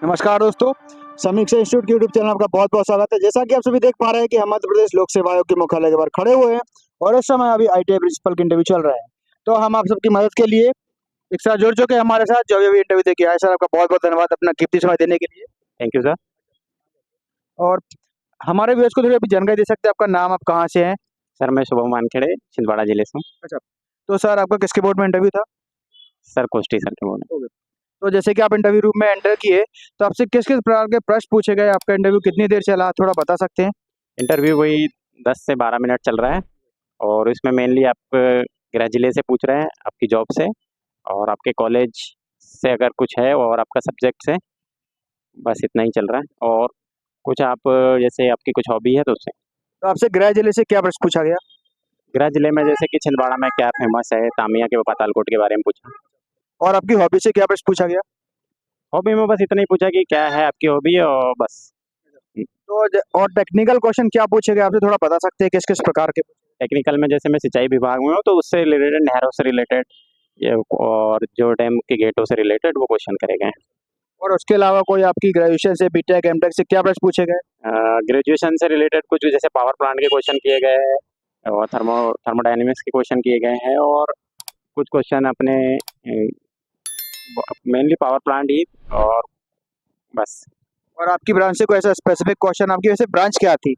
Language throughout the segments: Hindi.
नमस्कार दोस्तों, समीक्षा इंस्टीट्यूट के यूट्यूब चैनल में आपका बहुत-बहुत स्वागत है। जैसा कि आप सभी देख पा रहे हैं कि हम मध्य प्रदेश लोक सेवा आयोग के मुख्यालय के बाहर खड़े हुए हैं और इस समय अभी आईटीआई प्रिंसिपल की इंटरव्यू चल रहा है। तो हम आप सबकी मदद के लिए एक साथ जुड़ चुके हैं हमारे साथ जो अभी इंटरव्यू देके आए। सर आपका बहुत-बहुत धन्यवाद अपना कीमती समय देने के लिए। Thank you sir. और हमारे व्यूअर्स को थोड़ी अभी जानकारी दे सकते हैं, आपका नाम, आप कहाँ से हैं? सर मैं शुभम वानखेड़े छिंदवाड़ा जिले से हूँ। अच्छा, तो सर आपका किसके बोर्ड में इंटरव्यू था? सर कुश्ती सर के बोल रहे ओके। तो जैसे कि आप इंटरव्यू रूम में एंटर किए, तो आपसे किस-किस प्रकार के प्रश्न पूछे गए? आपका इंटरव्यू कितनी देर चला, थोड़ा बता सकते हैं? इंटरव्यू वही 10 से 12 मिनट चल रहा है और इसमें मेनली आप गृह जिले से पूछ रहे हैं, आपकी जॉब से और आपके कॉलेज से अगर कुछ है और आपका सब्जेक्ट से, बस इतना ही चल रहा है। और कुछ आप जैसे आपकी कुछ हॉबी है तो उससे। तो आपसे गृह जिले से क्या प्रश्न पूछा गया? गृह जिले में जैसे कि छिंदवाड़ा में क्या फेमस है, तामिया के पातालकोट के बारे में पूछा। और आपकी हॉबी से क्या प्रश्न पूछा गया? हॉबी में बस इतना ही पूछा कि क्या है आपकी हॉबी और बस। तो और टेक्निकल क्वेश्चन क्या पूछे गए आपसे थोड़ा बता सकते हैं किस-किस प्रकार के? टेक्निकल में जैसे मैं सिंचाई विभाग में हूँ तो उससे रिलेटेड, नहरों से रिलेटेड ये और जो डैम के गेटों से रिलेटेड वो क्वेश्चन करे गए हैं। और उसके अलावा कोई आपकी ग्रेजुएशन से बीटेक, एमटेक से क्या प्रश्न पूछे गए? ग्रेजुएशन से रिलेटेड कुछ जैसे पावर प्लांट के क्वेश्चन किए गए हैं और थर्मोडायनेमिक्स के क्वेश्चन किए गए हैं और कुछ क्वेश्चन अपने मेनली पावर प्लांट ही और बस। और आपकी ब्रांच से कोई ऐसा स्पेसिफिक क्वेश्चन आपकी वैसे ब्रांच क्या थी?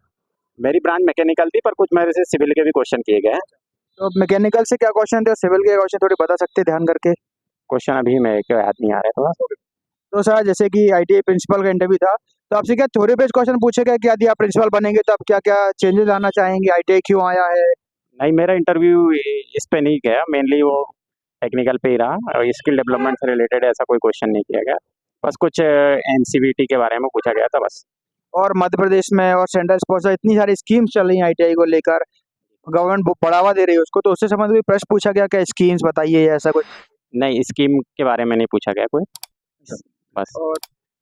मेरी ब्रांच मैकेनिकल थी पर कुछ मेरे से सिविल के भी क्वेश्चन किए गए हैं। तो मैकेनिकल से क्या क्वेश्चन थे और सिविल के क्वेश्चन थोड़ी बता सकते हैं ध्यान करके? क्वेश्चन अभी मेरे को याद नहीं आ रहा है थोड़ा। तो सर जैसे कि आईटीआई प्रिंसिपल का इंटरव्यू था, तो आपसे क्या थ्योरी बेस्ड क्वेश्चन पूछे गए कि यदि आप प्रिंसिपल बनेंगे तो आप क्या-क्या चेंजेस लाना चाहेंगे? आईटीआई क्यों आया है? नहीं, मेरा इंटरव्यू इस पे नहीं गया, मेनली वो टेक्निकल पे ही रहा और स्किल डेवलपमेंट से रिलेटेड ऐसा कोई क्वेश्चन नहीं किया गया। बस कुछ एनसीवीटी के बारे में पूछा गया था बस। और मध्य प्रदेश में और सेंट्रल स्पॉन्सर इतनी सारी स्कीम्स चल रही हैं आईटीआई को लेकर, गवर्नमेंट बढ़ावा दे रही है उसको, तो उससे संबंधित कोई प्रश्न पूछा गया क्या स्कीम्स बताइए या ऐसा कुछ? नहीं, स्कीम के बारे में नहीं पूछा गया कोई, बस। और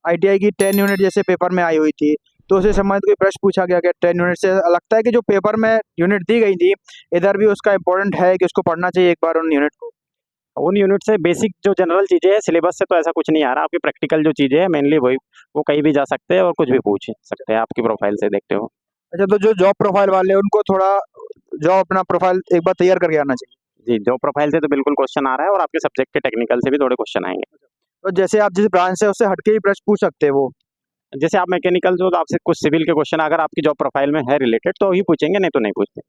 आईटीआई की 10 यूनिट जैसे पेपर में आई हुई थी, तो उससे संबंधित कोई प्रश्न पूछा गया क्या 10 यूनिट से? लगता है कि जो पेपर में यूनिट दी गई थी, इधर भी उसका इम्पोर्टेंट है कि उसको पढ़ना चाहिए एक बार उन यूनिट को। उन यूनिट से बेसिक जो जनरल चीज़ें हैं, सिलेबस से तो ऐसा कुछ नहीं आ रहा, आपकी प्रैक्टिकल जो चीज़ें हैं मेनली वही, वो कहीं भी जा सकते हैं और कुछ भी पूछ सकते हैं, आपकी प्रोफाइल से देखते हो। अच्छा, तो जो जॉब प्रोफाइल वाले हैं, उनको थोड़ा जॉब अपना प्रोफाइल एक बार तैयार करके आना चाहिए। जी, जो प्रोफाइल से तो बिल्कुल क्वेश्चन आ रहा है और आपके सब्जेक्ट के टेक्निकल से भी थोड़े क्वेश्चन आएँगे। तो जैसे आप जिस ब्रांच से उससे हट के ही प्रश्न पूछ सकते हैं वो। जैसे आप मैकेनिकल हो तो आपसे कुछ सिविल के क्वेश्चन अगर आपकी जॉब प्रोफाइल में है रिलेटेड तो ही पूछेंगे, नहीं तो नहीं पूछते।